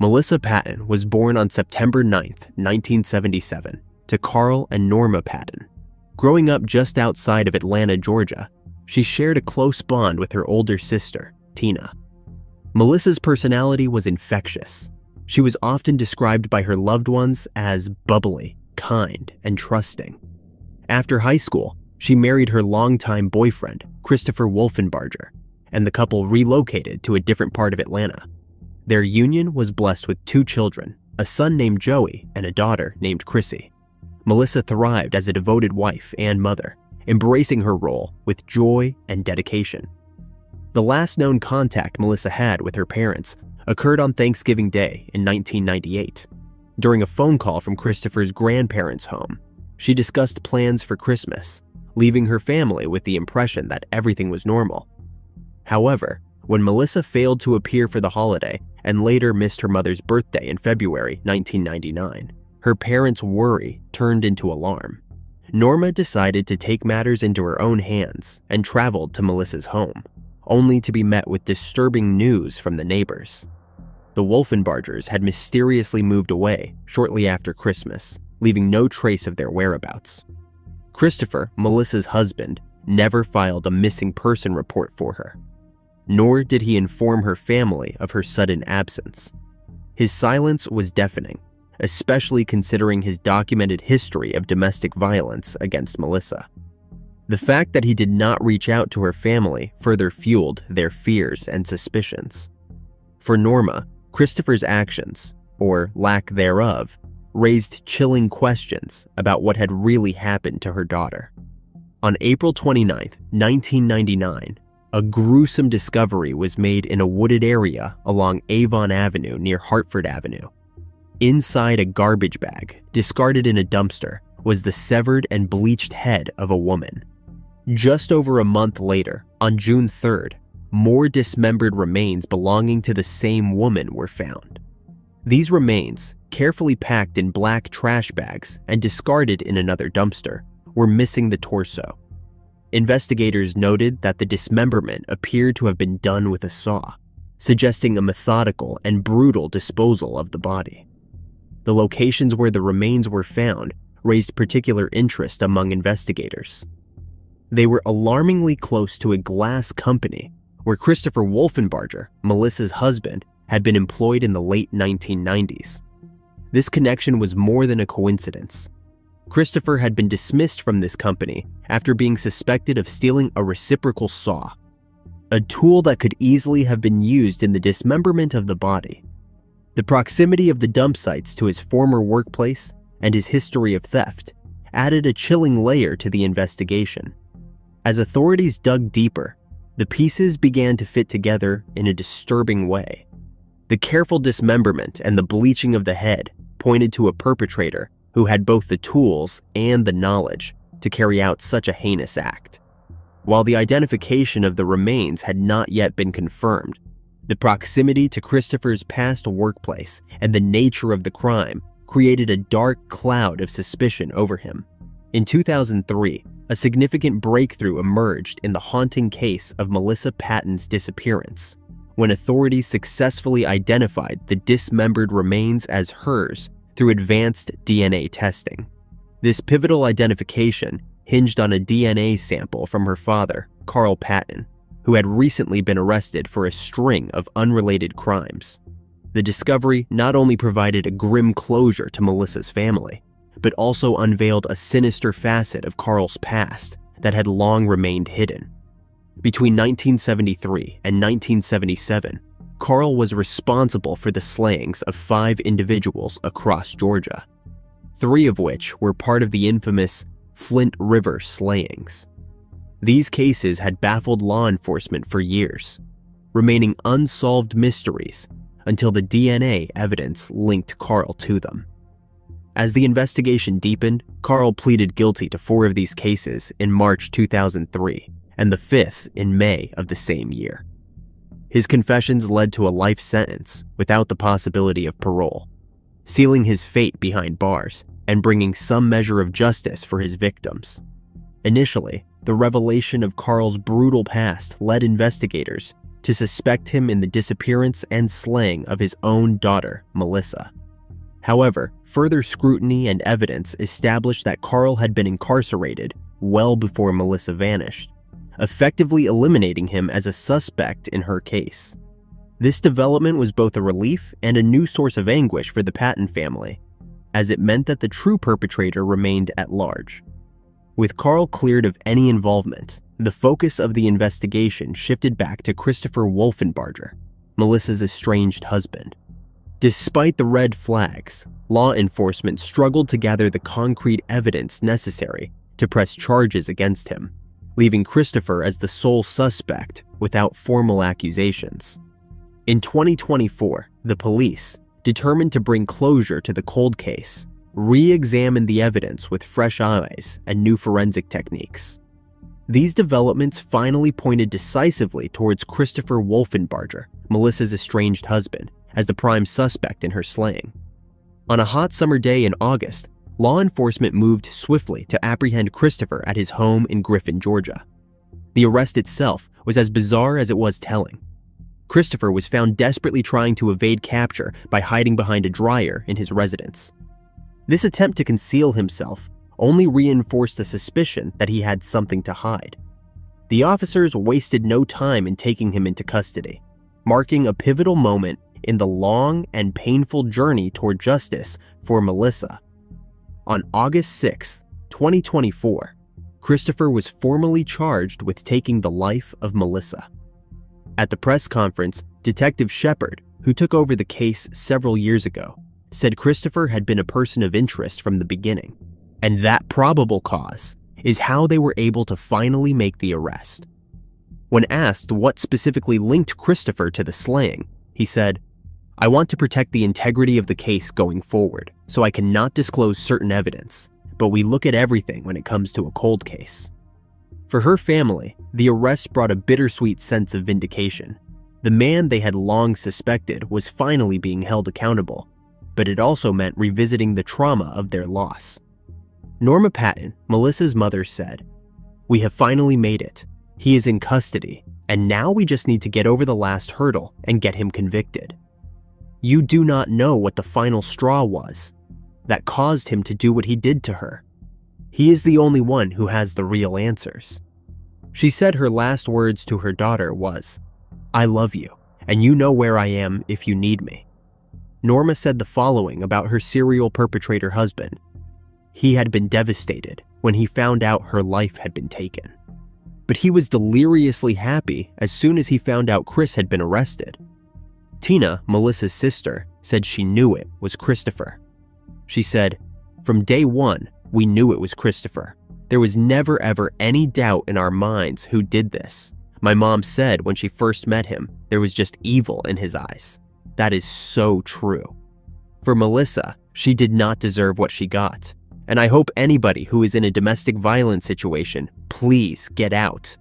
Melissa Patton was born on September 9, 1977, to Carl and Norma Patton. Growing up just outside of Atlanta, Georgia, she shared a close bond with her older sister, Tina. Melissa's personality was infectious. She was often described by her loved ones as bubbly, kind, and trusting. After high school, she married her longtime boyfriend, Christopher Wolfenbarger, and the couple relocated to a different part of Atlanta. Their union was blessed with 2 children, a son named Joey and a daughter named Chrissy. Melissa thrived as a devoted wife and mother, embracing her role with joy and dedication. The last known contact Melissa had with her parents occurred on Thanksgiving Day in 1998. During a phone call from Christopher's grandparents' home, she discussed plans for Christmas, leaving her family with the impression that everything was normal. However, when Melissa failed to appear for the holiday and later missed her mother's birthday in February 1999, her parents' worry turned into alarm. Norma decided to take matters into her own hands and traveled to Melissa's home, only to be met with disturbing news from the neighbors. The Wolfenbargers had mysteriously moved away shortly after Christmas, leaving no trace of their whereabouts. Christopher, Melissa's husband, never filed a missing person report for her, nor did he inform her family of her sudden absence. His silence was deafening, especially considering his documented history of domestic violence against Melissa. The fact that he did not reach out to her family further fueled their fears and suspicions. For Norma, Christopher's actions, or lack thereof, raised chilling questions about what had really happened to her daughter. On April 29, 1999, a gruesome discovery was made in a wooded area along Avon Avenue near Hartford Avenue. Inside a garbage bag, discarded in a dumpster, was the severed and bleached head of a woman. Just over a month later, on June 3rd, more dismembered remains belonging to the same woman were found. These remains, carefully packed in black trash bags and discarded in another dumpster, were missing the torso. Investigators noted that the dismemberment appeared to have been done with a saw, suggesting a methodical and brutal disposal of the body. The locations where the remains were found raised particular interest among investigators. They were alarmingly close to a glass company where Christopher Wolfenbarger, Melissa's husband, had been employed in the late 1990s. This connection was more than a coincidence. Christopher had been dismissed from this company after being suspected of stealing a reciprocal saw, a tool that could easily have been used in the dismemberment of the body. The proximity of the dump sites to his former workplace and his history of theft added a chilling layer to the investigation. As authorities dug deeper, the pieces began to fit together in a disturbing way. The careful dismemberment and the bleaching of the head pointed to a perpetrator who had both the tools and the knowledge to carry out such a heinous act. While the identification of the remains had not yet been confirmed, the proximity to Christopher's past workplace and the nature of the crime created a dark cloud of suspicion over him. In 2003, a significant breakthrough emerged in the haunting case of Melissa Patton's disappearance, when authorities successfully identified the dismembered remains as hers through advanced DNA testing. This pivotal identification hinged on a DNA sample from her father, Carl Patton, who had recently been arrested for a string of unrelated crimes. The discovery not only provided a grim closure to Melissa's family, but also unveiled a sinister facet of Carl's past that had long remained hidden. Between 1973 and 1977, Carl was responsible for the slayings of 5 individuals across Georgia, 3 of which were part of the infamous Flint River slayings. These cases had baffled law enforcement for years, remaining unsolved mysteries until the DNA evidence linked Carl to them. As the investigation deepened, Carl pleaded guilty to 4 of these cases in March 2003 and the 5th in May of the same year. His confessions led to a life sentence without the possibility of parole, sealing his fate behind bars and bringing some measure of justice for his victims. Initially, the revelation of Carl's brutal past led investigators to suspect him in the disappearance and slaying of his own daughter, Melissa. However, further scrutiny and evidence established that Carl had been incarcerated well before Melissa vanished, effectively eliminating him as a suspect in her case. This development was both a relief and a new source of anguish for the Patton family, as it meant that the true perpetrator remained at large. With Carl cleared of any involvement, the focus of the investigation shifted back to Christopher Wolfenbarger, Melissa's estranged husband. Despite the red flags, law enforcement struggled to gather the concrete evidence necessary to press charges against him, leaving Christopher as the sole suspect without formal accusations. In 2024, the police, determined to bring closure to the cold case, re-examined the evidence with fresh eyes and new forensic techniques. These developments finally pointed decisively towards Christopher Wolfenbarger, Melissa's estranged husband, as the prime suspect in her slaying. On a hot summer day in August, law enforcement moved swiftly to apprehend Christopher at his home in Griffin, Georgia. The arrest itself was as bizarre as it was telling. Christopher was found desperately trying to evade capture by hiding behind a dryer in his residence. This attempt to conceal himself only reinforced the suspicion that he had something to hide. The officers wasted no time in taking him into custody, marking a pivotal moment in the long and painful journey toward justice for Melissa. On August 6, 2024, Christopher was formally charged with taking the life of Melissa. At the press conference, Detective Shepard, who took over the case several years ago, said Christopher had been a person of interest from the beginning, and that probable cause is how they were able to finally make the arrest. When asked what specifically linked Christopher to the slaying, he said, "I want to protect the integrity of the case going forward, so I cannot disclose certain evidence, but we look at everything when it comes to a cold case." For her family, the arrest brought a bittersweet sense of vindication. The man they had long suspected was finally being held accountable, but it also meant revisiting the trauma of their loss. Norma Patton, Melissa's mother, said, "We have finally made it. He is in custody, and now we just need to get over the last hurdle and get him convicted. You do not know what the final straw was that caused him to do what he did to her. He is the only one who has the real answers." She said her last words to her daughter was, "I love you, and you know where I am if you need me." Norma said the following about her serial perpetrator husband: "He had been devastated when he found out her life had been taken. But he was deliriously happy as soon as he found out Chris had been arrested." Tina, Melissa's sister, said she knew it was Christopher. She said, "From day one, we knew it was Christopher. There was never ever any doubt in our minds who did this. My mom said when she first met him, there was just evil in his eyes. That is so true." For Melissa, she did not deserve what she got. And I hope anybody who is in a domestic violence situation, please get out.